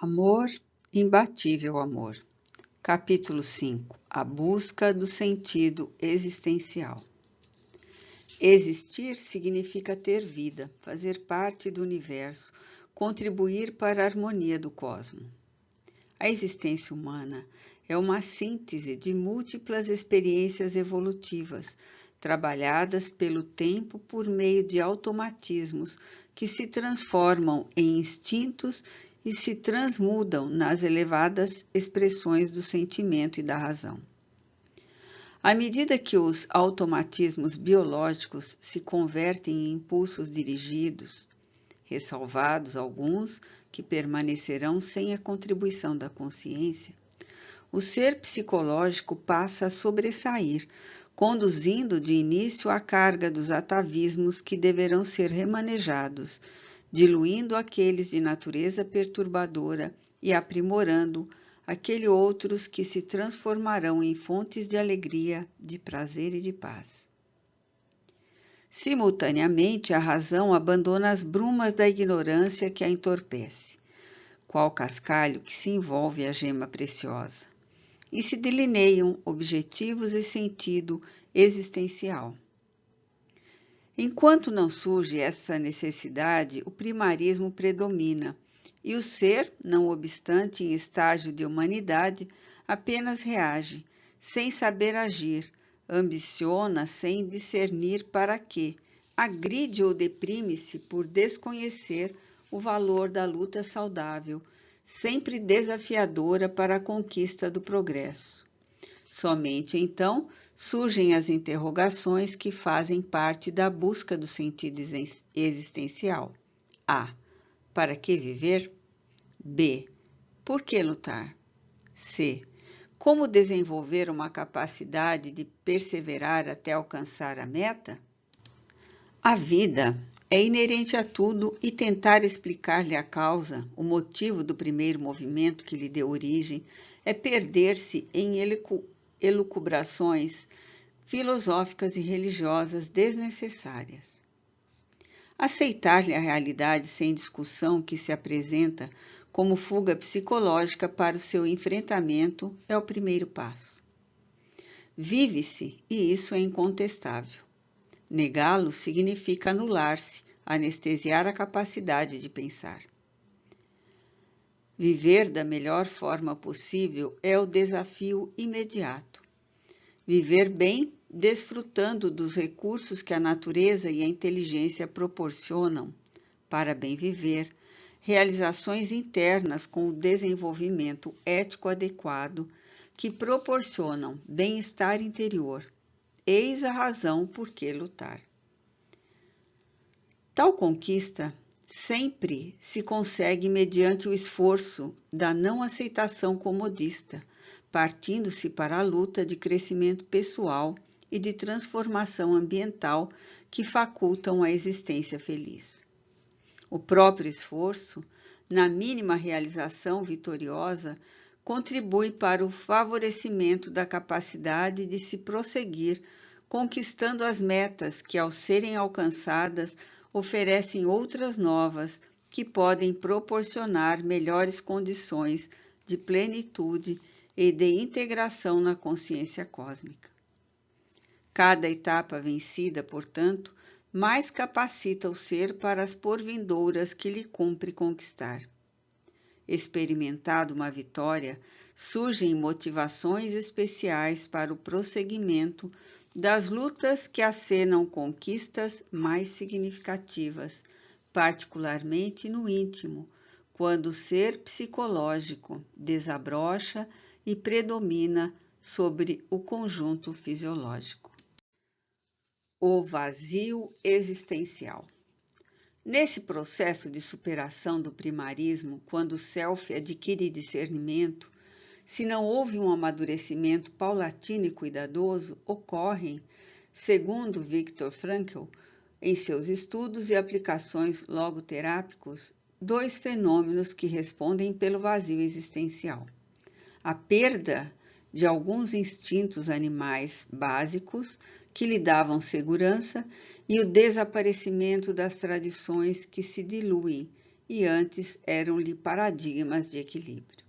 Amor, imbatível amor. Capítulo 5. A busca do sentido existencial. Existir significa ter vida, fazer parte do universo, contribuir para a harmonia do cosmos. A existência humana é uma síntese de múltiplas experiências evolutivas, trabalhadas pelo tempo por meio de automatismos que se transformam em instintos e se transmudam nas elevadas expressões do sentimento e da razão. À medida que os automatismos biológicos se convertem em impulsos dirigidos, ressalvados alguns que permanecerão sem a contribuição da consciência, o ser psicológico passa a sobressair, conduzindo de início a carga dos atavismos que deverão ser remanejados, diluindo aqueles de natureza perturbadora e aprimorando aqueles outros que se transformarão em fontes de alegria, de prazer e de paz. Simultaneamente, a razão abandona as brumas da ignorância que a entorpece, qual cascalho que se envolve a gema preciosa, e se delineiam objetivos e sentido existencial. Enquanto não surge essa necessidade, o primarismo predomina, e o ser, não obstante em estágio de humanidade, apenas reage, sem saber agir, ambiciona sem discernir para quê, agride ou deprime-se por desconhecer o valor da luta saudável, sempre desafiadora para a conquista do progresso. Somente então surgem as interrogações que fazem parte da busca do sentido existencial. A. Para que viver? B. Por que lutar? C. Como desenvolver uma capacidade de perseverar até alcançar a meta? A vida é inerente a tudo e tentar explicar-lhe a causa, o motivo do primeiro movimento que lhe deu origem, é perder-se em elucubrações filosóficas e religiosas desnecessárias. Aceitar-lhe a realidade sem discussão que se apresenta como fuga psicológica para o seu enfrentamento é o primeiro passo. Vive-se, e isso é incontestável. Negá-lo significa anular-se, anestesiar a capacidade de pensar. Viver da melhor forma possível é o desafio imediato. Viver bem, desfrutando dos recursos que a natureza e a inteligência proporcionam para bem viver, realizações internas com o desenvolvimento ético adequado que proporcionam bem-estar interior. Eis a razão por que lutar. Tal conquista sempre se consegue mediante o esforço da não aceitação comodista, partindo-se para a luta de crescimento pessoal e de transformação ambiental que facultam a existência feliz. O próprio esforço, na mínima realização vitoriosa, contribui para o favorecimento da capacidade de se prosseguir, conquistando as metas que, ao serem alcançadas, oferecem outras novas que podem proporcionar melhores condições de plenitude e de integração na consciência cósmica. Cada etapa vencida, portanto, mais capacita o ser para as porvindouras que lhe cumpre conquistar. Experimentada uma vitória, surgem motivações especiais para o prosseguimento das lutas que acenam conquistas mais significativas, particularmente no íntimo, quando o ser psicológico desabrocha e predomina sobre o conjunto fisiológico. O vazio existencial. Nesse processo de superação do primarismo, quando o self adquire discernimento, se não houve um amadurecimento paulatino e cuidadoso, ocorrem, segundo Viktor Frankl, em seus estudos e aplicações logoterápicos, dois fenômenos que respondem pelo vazio existencial. A perda de alguns instintos animais básicos que lhe davam segurança e o desaparecimento das tradições que se diluem e antes eram-lhe paradigmas de equilíbrio.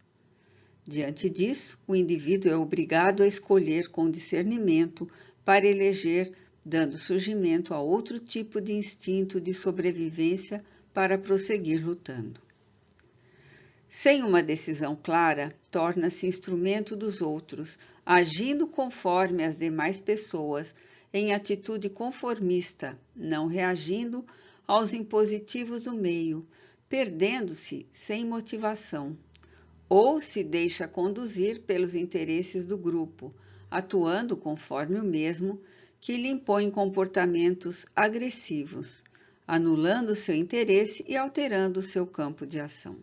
Diante disso, o indivíduo é obrigado a escolher com discernimento para eleger, dando surgimento a outro tipo de instinto de sobrevivência para prosseguir lutando. Sem uma decisão clara, torna-se instrumento dos outros, agindo conforme as demais pessoas, em atitude conformista, não reagindo aos impositivos do meio, perdendo-se sem motivação, ou se deixa conduzir pelos interesses do grupo, atuando conforme o mesmo, que lhe impõe comportamentos agressivos, anulando seu interesse e alterando seu campo de ação.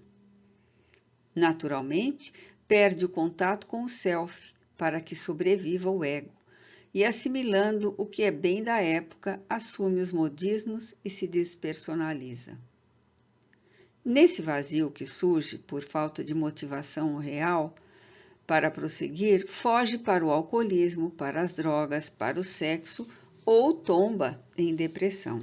Naturalmente, perde o contato com o self, para que sobreviva o ego, e assimilando o que é bem da época, assume os modismos e se despersonaliza. Nesse vazio que surge por falta de motivação real para prosseguir, foge para o alcoolismo, para as drogas, para o sexo ou tomba em depressão.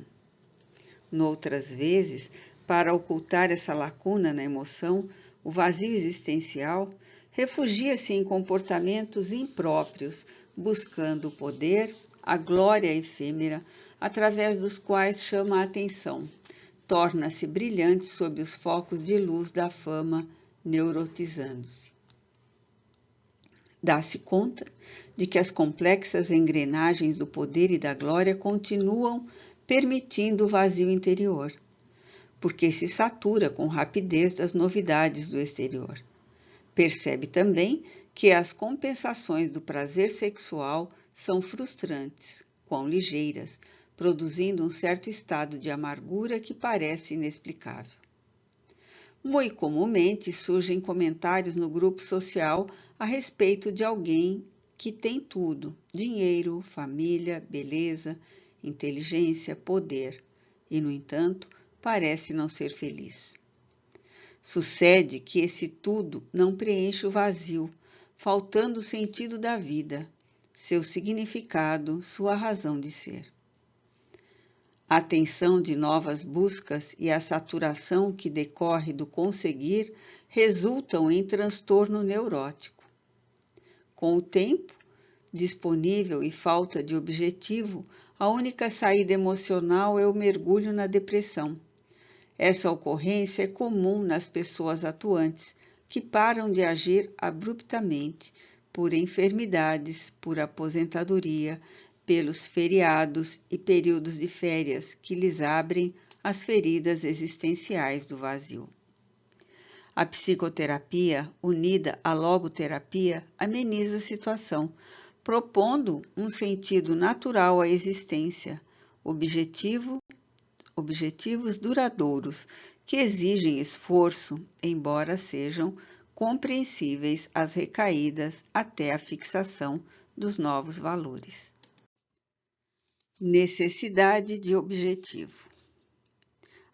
Noutras vezes, para ocultar essa lacuna na emoção, o vazio existencial, refugia-se em comportamentos impróprios, buscando o poder, a glória efêmera, através dos quais chama a atenção, torna-se brilhante sob os focos de luz da fama, neurotizando-se. Dá-se conta de que as complexas engrenagens do poder e da glória continuam permitindo o vazio interior, porque se satura com rapidez das novidades do exterior. Percebe também que as compensações do prazer sexual são frustrantes, quão ligeiras, produzindo um certo estado de amargura que parece inexplicável. Muito comumente surgem comentários no grupo social a respeito de alguém que tem tudo: dinheiro, família, beleza, inteligência, poder, e, no entanto, parece não ser feliz. Sucede que esse tudo não preenche o vazio, faltando o sentido da vida, seu significado, sua razão de ser. A tensão de novas buscas e a saturação que decorre do conseguir resultam em transtorno neurótico. Com o tempo disponível e falta de objetivo, a única saída emocional é o mergulho na depressão. Essa ocorrência é comum nas pessoas atuantes, que param de agir abruptamente por enfermidades, por aposentadoria, pelos feriados e períodos de férias que lhes abrem as feridas existenciais do vazio. A psicoterapia, unida à logoterapia, ameniza a situação, propondo um sentido natural à existência, objetivos duradouros que exigem esforço, embora sejam compreensíveis as recaídas até a fixação dos novos valores. Necessidade de objetivo.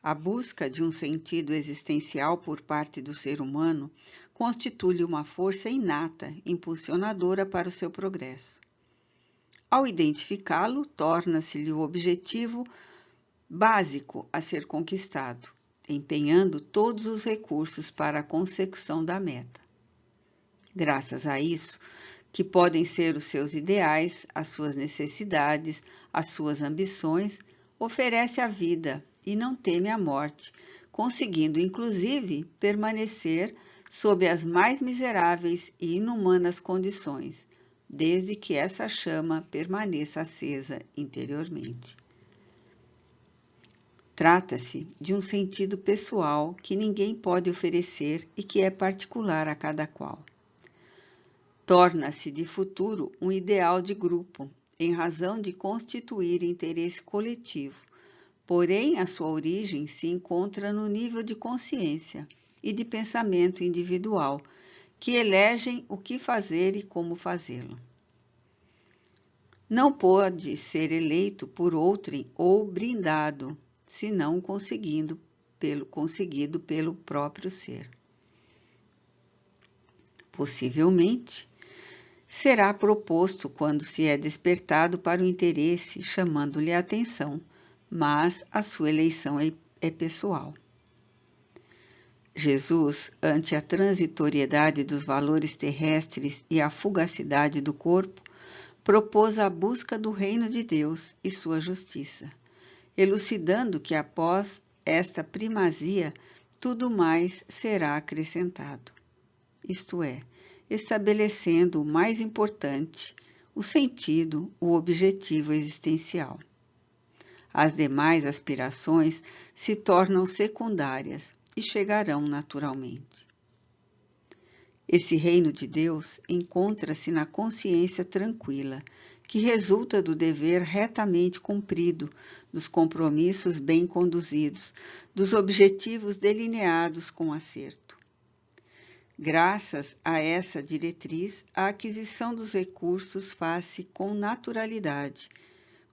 A busca de um sentido existencial por parte do ser humano constitui uma força inata, impulsionadora para o seu progresso. Ao identificá-lo, torna-se-lhe o objetivo básico a ser conquistado, empenhando todos os recursos para a consecução da meta. Graças a isso, que podem ser os seus ideais, as suas necessidades, as suas ambições, oferece a vida e não teme a morte, conseguindo inclusive permanecer sob as mais miseráveis e inumanas condições, desde que essa chama permaneça acesa interiormente. Trata-se de um sentido pessoal que ninguém pode oferecer e que é particular a cada qual. Torna-se de futuro um ideal de grupo, em razão de constituir interesse coletivo, porém a sua origem se encontra no nível de consciência e de pensamento individual, que elegem o que fazer e como fazê-lo. Não pode ser eleito por outrem ou brindado, senão conseguido pelo próprio ser. Possivelmente, será proposto quando se é despertado para o interesse, chamando-lhe a atenção, mas a sua eleição é pessoal. Jesus, ante a transitoriedade dos valores terrestres e a fugacidade do corpo, propôs a busca do reino de Deus e sua justiça, elucidando que após esta primazia tudo mais será acrescentado. Isto é, estabelecendo o mais importante, o sentido, o objetivo existencial. As demais aspirações se tornam secundárias e chegarão naturalmente. Esse reino de Deus encontra-se na consciência tranquila, que resulta do dever retamente cumprido, dos compromissos bem conduzidos, dos objetivos delineados com acerto. Graças a essa diretriz, a aquisição dos recursos faz-se com naturalidade,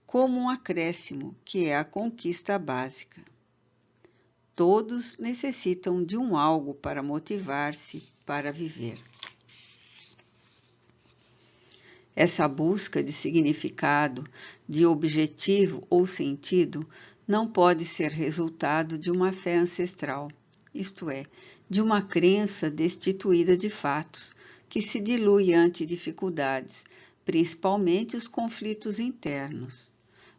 como um acréscimo, que é a conquista básica. Todos necessitam de um algo para motivar-se para viver. Essa busca de significado, de objetivo ou sentido, não pode ser resultado de uma fé ancestral, isto é, de uma crença destituída de fatos, que se dilui ante dificuldades, principalmente os conflitos internos,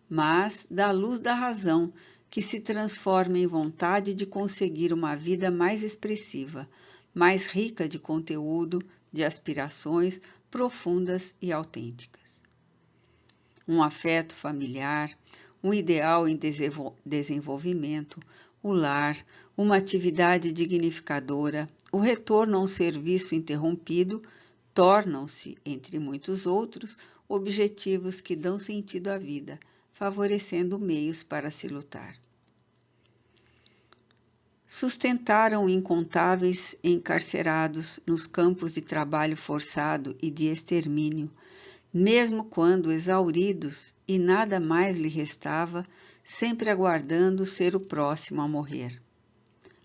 mas da luz da razão, que se transforma em vontade de conseguir uma vida mais expressiva, mais rica de conteúdo, de aspirações profundas e autênticas. Um afeto familiar, um ideal em desenvolvimento, o lar, uma atividade dignificadora, o retorno a um serviço interrompido, tornam-se, entre muitos outros, objetivos que dão sentido à vida, favorecendo meios para se lutar. Sustentaram incontáveis encarcerados nos campos de trabalho forçado e de extermínio, mesmo quando exauridos e nada mais lhe restava, sempre aguardando ser o próximo a morrer.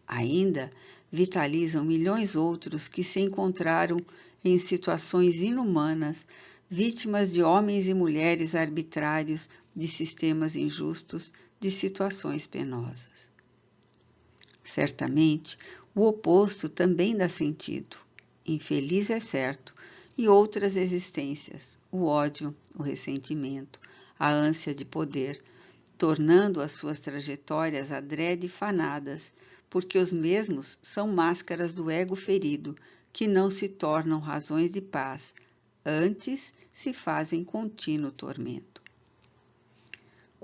Ainda vitalizam milhões outros que se encontraram em situações inumanas, vítimas de homens e mulheres arbitrários, de sistemas injustos, de situações penosas. Certamente, o oposto também dá sentido. Infeliz é certo, e outras existências, o ódio, o ressentimento, a ânsia de poder, tornando as suas trajetórias adrede fanadas, porque os mesmos são máscaras do ego ferido, que não se tornam razões de paz, antes se fazem contínuo tormento.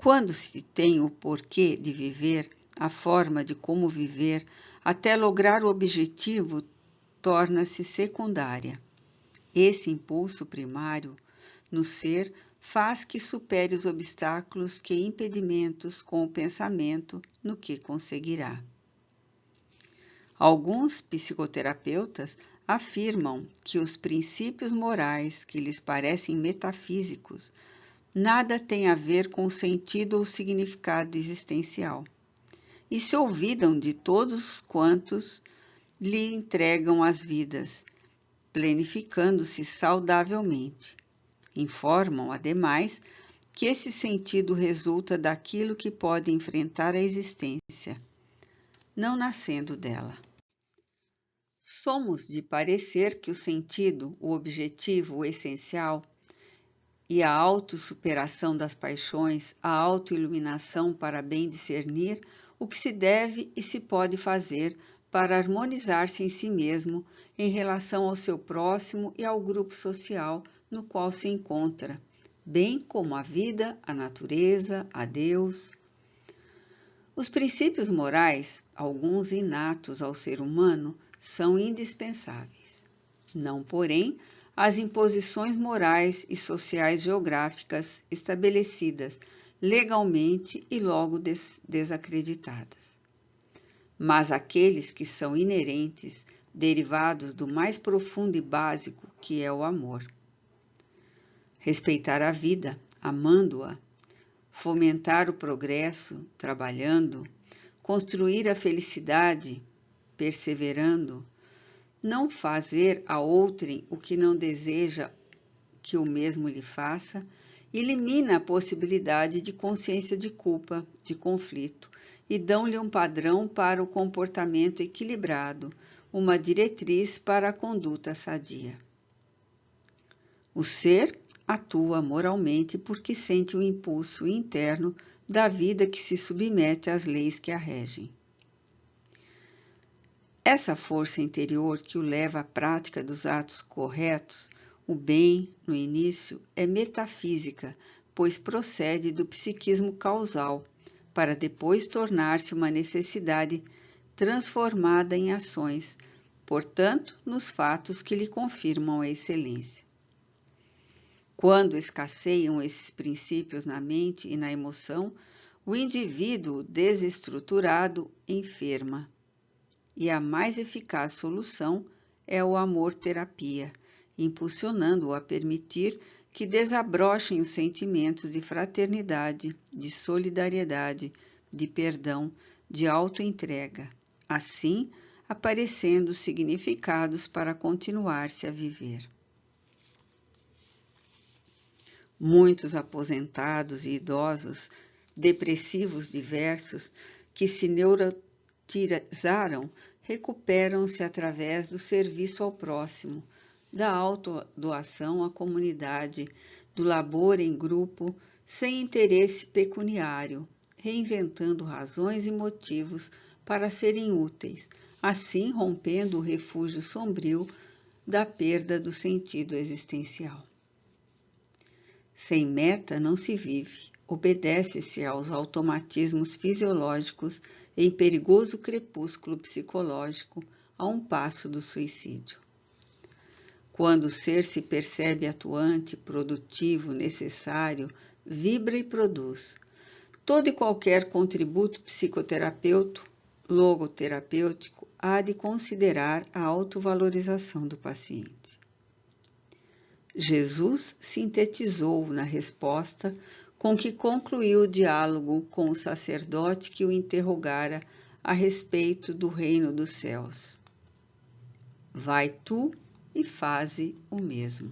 Quando se tem o porquê de viver, a forma de como viver, até lograr o objetivo, torna-se secundária. Esse impulso primário no ser faz que supere os obstáculos que impedimentos com o pensamento no que conseguirá. Alguns psicoterapeutas afirmam que os princípios morais que lhes parecem metafísicos nada têm a ver com o sentido ou significado existencial, e se olvidam de todos quantos lhe entregam as vidas, planificando-se saudavelmente. Informam, ademais, que esse sentido resulta daquilo que pode enfrentar a existência, não nascendo dela. Somos de parecer que o sentido, o objetivo, o essencial e a autossuperação das paixões, a autoiluminação para bem discernir o que se deve e se pode fazer para harmonizar-se em si mesmo em relação ao seu próximo e ao grupo social no qual se encontra, bem como a vida, a natureza, a Deus. Os princípios morais, alguns inatos ao ser humano, são indispensáveis. Não, porém, as imposições morais e sociais geográficas estabelecidas legalmente e logo desacreditadas. Mas aqueles que são inerentes, derivados do mais profundo e básico, que é o amor. Respeitar a vida, amando-a, fomentar o progresso, trabalhando, construir a felicidade, perseverando, não fazer a outrem o que não deseja que o mesmo lhe faça, elimina a possibilidade de consciência de culpa, de conflito, e dão-lhe um padrão para o comportamento equilibrado, uma diretriz para a conduta sadia. O ser atua moralmente porque sente o impulso interno da vida que se submete às leis que a regem. Essa força interior que o leva à prática dos atos corretos, o bem, no início, é metafísica, pois procede do psiquismo causal, para depois tornar-se uma necessidade transformada em ações, portanto, nos fatos que lhe confirmam a excelência. Quando escasseiam esses princípios na mente e na emoção, o indivíduo desestruturado enferma. E a mais eficaz solução é o amor-terapia, impulsionando-o a permitir que desabrochem os sentimentos de fraternidade, de solidariedade, de perdão, de autoentrega, assim aparecendo significados para continuar-se a viver. Muitos aposentados e idosos, depressivos diversos, que se neurotizaram, recuperam-se através do serviço ao próximo, da autodoação à comunidade, do labor em grupo, sem interesse pecuniário, reinventando razões e motivos para serem úteis, assim rompendo o refúgio sombrio da perda do sentido existencial. Sem meta não se vive, obedece-se aos automatismos fisiológicos em perigoso crepúsculo psicológico a um passo do suicídio. Quando o ser se percebe atuante, produtivo, necessário, vibra e produz. Todo e qualquer contributo psicoterapêutico, logoterapêutico, há de considerar a autovalorização do paciente. Jesus sintetizou na resposta com que concluiu o diálogo com o sacerdote que o interrogara a respeito do reino dos céus. Vai tu e faze o mesmo.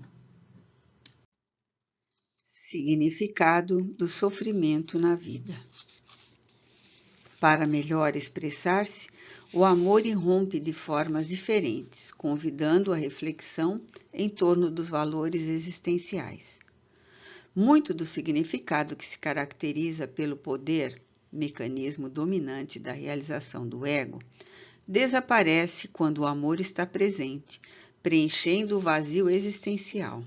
Significado do sofrimento na vida. Para melhor expressar-se, o amor irrompe de formas diferentes, convidando a reflexão em torno dos valores existenciais. Muito do significado que se caracteriza pelo poder, mecanismo dominante da realização do ego, desaparece quando o amor está presente, preenchendo o vazio existencial.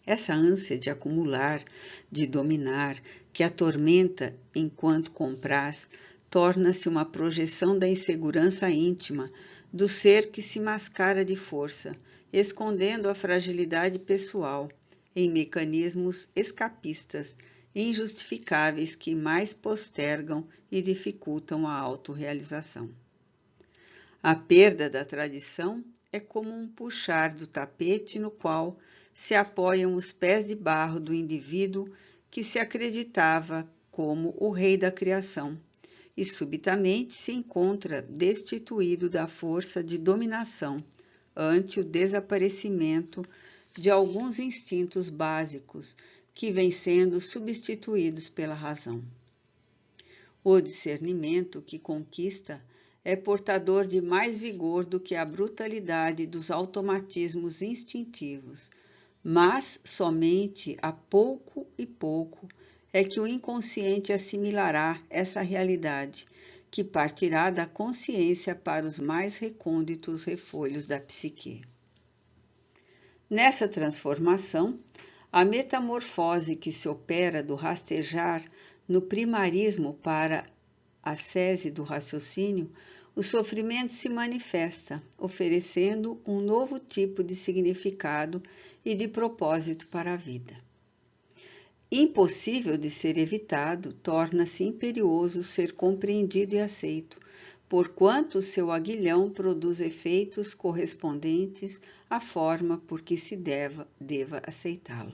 Essa ânsia de acumular, de dominar, que atormenta enquanto compraz, torna-se uma projeção da insegurança íntima do ser que se mascara de força, escondendo a fragilidade pessoal em mecanismos escapistas injustificáveis que mais postergam e dificultam a autorrealização. A perda da tradição é como um puxar do tapete no qual se apoiam os pés de barro do indivíduo que se acreditava como o rei da criação e subitamente se encontra destituído da força de dominação ante o desaparecimento de alguns instintos básicos que vêm sendo substituídos pela razão. O discernimento que conquista é portador de mais vigor do que a brutalidade dos automatismos instintivos, mas somente a pouco e pouco é que o inconsciente assimilará essa realidade, que partirá da consciência para os mais recônditos refolhos da psique. Nessa transformação, a metamorfose que se opera do rastejar no primarismo para a sese do raciocínio, o sofrimento se manifesta, oferecendo um novo tipo de significado e de propósito para a vida. Impossível de ser evitado, torna-se imperioso ser compreendido e aceito, porquanto seu aguilhão produz efeitos correspondentes à forma por que se deva aceitá-lo.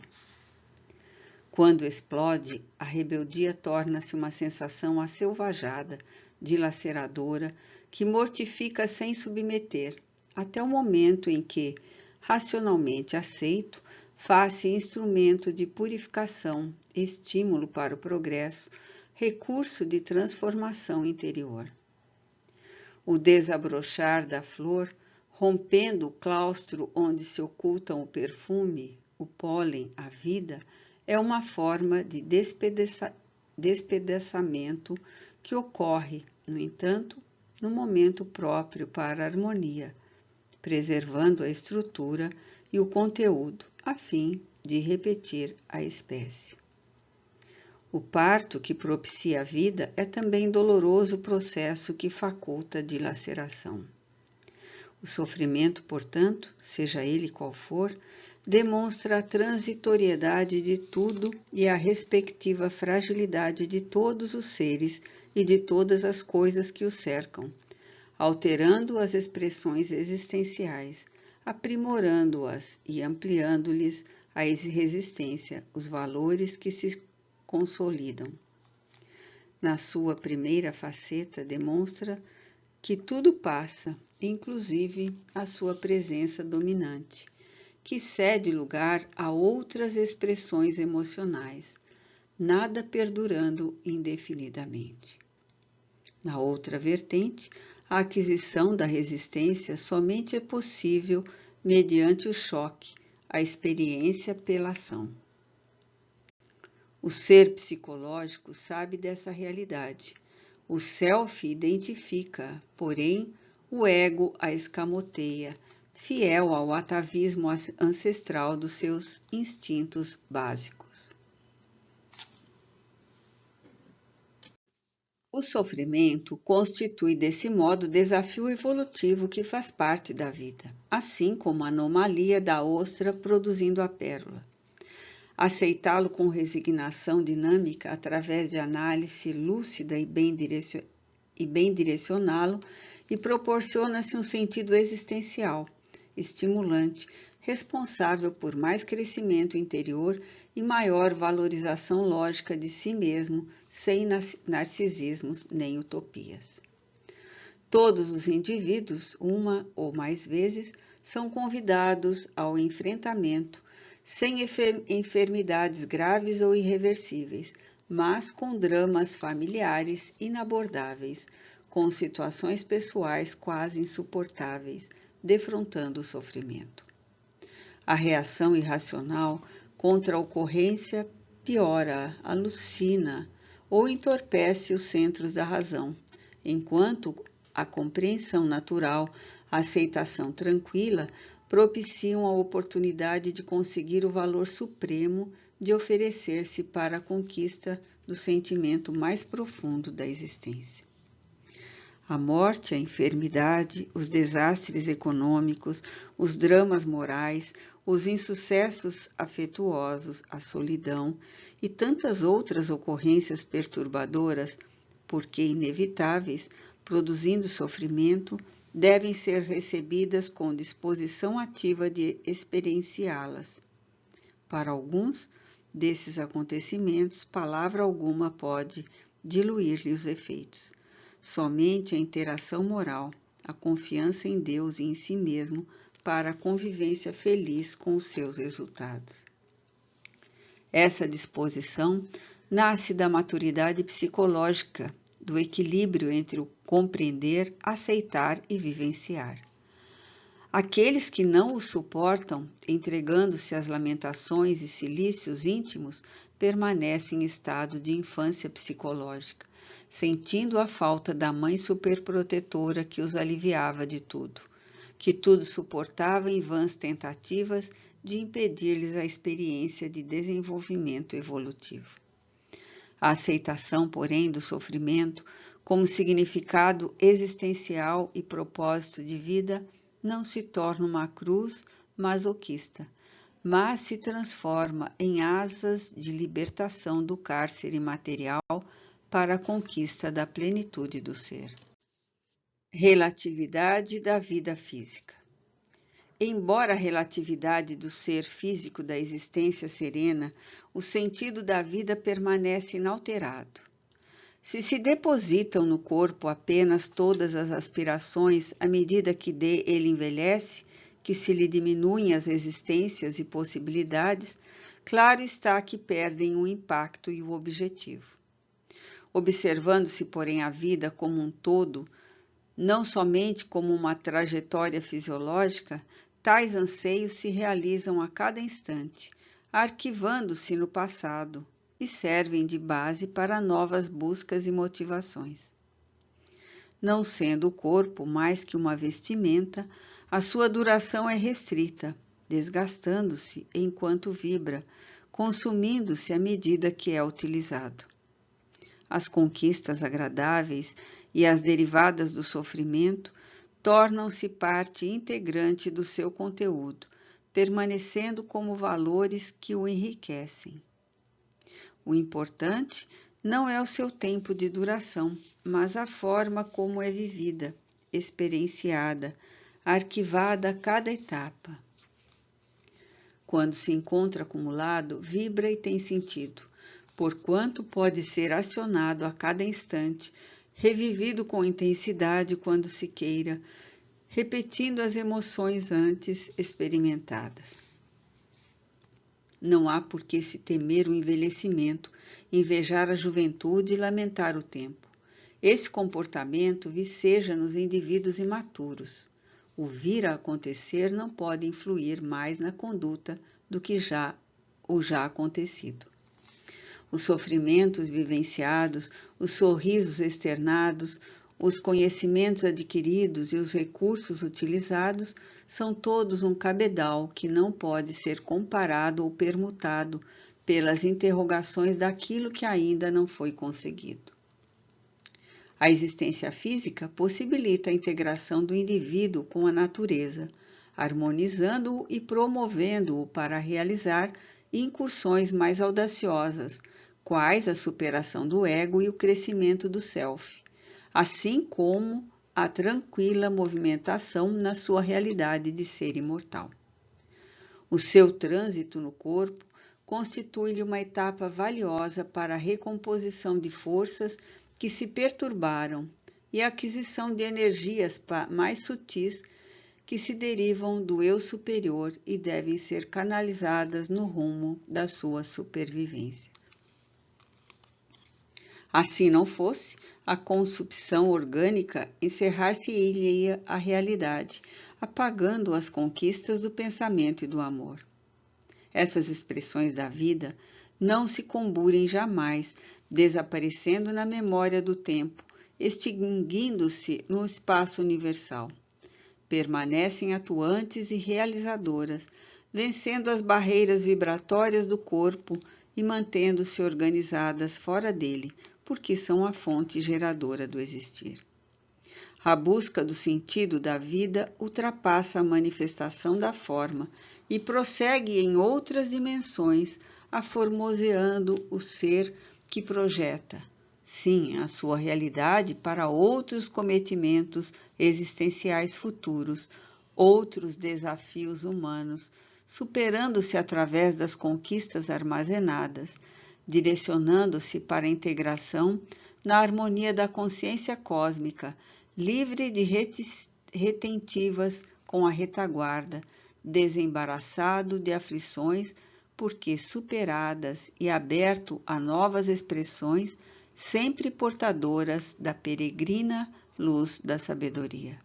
Quando explode, a rebeldia torna-se uma sensação asselvajada, dilaceradora, que mortifica sem submeter, até o momento em que, racionalmente aceito, faz-se instrumento de purificação, estímulo para o progresso, recurso de transformação interior. O desabrochar da flor, rompendo o claustro onde se ocultam o perfume, o pólen, a vida, é uma forma de despedaçamento que ocorre, no entanto, no momento próprio para a harmonia, preservando a estrutura e o conteúdo, a fim de repetir a espécie. O parto que propicia a vida é também doloroso processo que faculta a dilaceração. O sofrimento, portanto, seja ele qual for, demonstra a transitoriedade de tudo e a respectiva fragilidade de todos os seres e de todas as coisas que os cercam, alterando as expressões existenciais, aprimorando-as e ampliando-lhes a resistência, os valores que se consolidam. Na sua primeira faceta, demonstra que tudo passa, inclusive a sua presença dominante, que cede lugar a outras expressões emocionais, nada perdurando indefinidamente. Na outra vertente, a aquisição da resistência somente é possível mediante o choque, a experiência pela ação. O ser psicológico sabe dessa realidade. O self identifica, porém, o ego a escamoteia, fiel ao atavismo ancestral dos seus instintos básicos. O sofrimento constitui, desse modo, desafio evolutivo que faz parte da vida, assim como a anomalia da ostra produzindo a pérola. Aceitá-lo com resignação dinâmica, através de análise lúcida e bem direcioná-lo, e proporciona-se um sentido existencial, estimulante, responsável por mais crescimento interior e maior valorização lógica de si mesmo, sem narcisismos nem utopias. Todos os indivíduos, uma ou mais vezes, são convidados ao enfrentamento, sem enfermidades graves ou irreversíveis, mas com dramas familiares inabordáveis, com situações pessoais quase insuportáveis, defrontando o sofrimento. A reação irracional contra a ocorrência piora, alucina ou entorpece os centros da razão, enquanto a compreensão natural, a aceitação tranquila, propiciam a oportunidade de conseguir o valor supremo de oferecer-se para a conquista do sentimento mais profundo da existência. A morte, a enfermidade, os desastres econômicos, os dramas morais, os insucessos afetuosos, a solidão e tantas outras ocorrências perturbadoras, porque inevitáveis, produzindo sofrimento, devem ser recebidas com disposição ativa de experienciá-las. Para alguns desses acontecimentos, palavra alguma pode diluir-lhe os efeitos. Somente a interação moral, a confiança em Deus e em si mesmo para a convivência feliz com os seus resultados. Essa disposição nasce da maturidade psicológica, do equilíbrio entre o compreender, aceitar e vivenciar. Aqueles que não o suportam, entregando-se às lamentações e cilícios íntimos, permanecem em estado de infância psicológica, sentindo a falta da mãe superprotetora que os aliviava de tudo, que tudo suportava em vãs tentativas de impedir-lhes a experiência de desenvolvimento evolutivo. A aceitação, porém, do sofrimento como significado existencial e propósito de vida não se torna uma cruz masoquista, mas se transforma em asas de libertação do cárcere material para a conquista da plenitude do ser. Relatividade da vida física. Embora a relatividade do ser físico da existência serena, o sentido da vida permanece inalterado. Se depositam no corpo apenas todas as aspirações à medida que ele envelhece, que se lhe diminuem as existências e possibilidades, claro está que perdem o impacto e o objetivo. Observando-se, porém, a vida como um todo, não somente como uma trajetória fisiológica, tais anseios se realizam a cada instante, arquivando-se no passado e servem de base para novas buscas e motivações. Não sendo o corpo mais que uma vestimenta, a sua duração é restrita, desgastando-se enquanto vibra, consumindo-se à medida que é utilizado. As conquistas agradáveis e as derivadas do sofrimento tornam-se parte integrante do seu conteúdo, permanecendo como valores que o enriquecem. O importante não é o seu tempo de duração, mas a forma como é vivida, experienciada, arquivada a cada etapa. Quando se encontra acumulado, vibra e tem sentido, porquanto pode ser acionado a cada instante, revivido com intensidade quando se queira, repetindo as emoções antes experimentadas. Não há por que se temer o envelhecimento, invejar a juventude e lamentar o tempo. Esse comportamento viceja nos indivíduos imaturos. O vir a acontecer não pode influir mais na conduta do que já acontecido. Os sofrimentos vivenciados, os sorrisos externados, os conhecimentos adquiridos e os recursos utilizados são todos um cabedal que não pode ser comparado ou permutado pelas interrogações daquilo que ainda não foi conseguido. A existência física possibilita a integração do indivíduo com a natureza, harmonizando-o e promovendo-o para realizar incursões mais audaciosas, quais a superação do ego e o crescimento do self, assim como a tranquila movimentação na sua realidade de ser imortal. O seu trânsito no corpo constitui-lhe uma etapa valiosa para a recomposição de forças que se perturbaram e a aquisição de energias mais sutis que se derivam do eu superior e devem ser canalizadas no rumo da sua supervivência. Assim não fosse, a consumpção orgânica encerrar-se-ia a realidade, apagando as conquistas do pensamento e do amor. Essas expressões da vida não se comburem jamais, desaparecendo na memória do tempo, extinguindo-se no espaço universal. Permanecem atuantes e realizadoras, vencendo as barreiras vibratórias do corpo e mantendo-se organizadas fora dele, porque são a fonte geradora do existir. A busca do sentido da vida ultrapassa a manifestação da forma e prossegue em outras dimensões, aformoseando o ser que projeta, sim, a sua realidade para outros cometimentos existenciais futuros, outros desafios humanos, superando-se através das conquistas armazenadas, direcionando-se para a integração na harmonia da consciência cósmica, livre de retentivas com a retaguarda, desembaraçado de aflições, porque superadas e aberto a novas expressões, sempre portadoras da peregrina luz da sabedoria.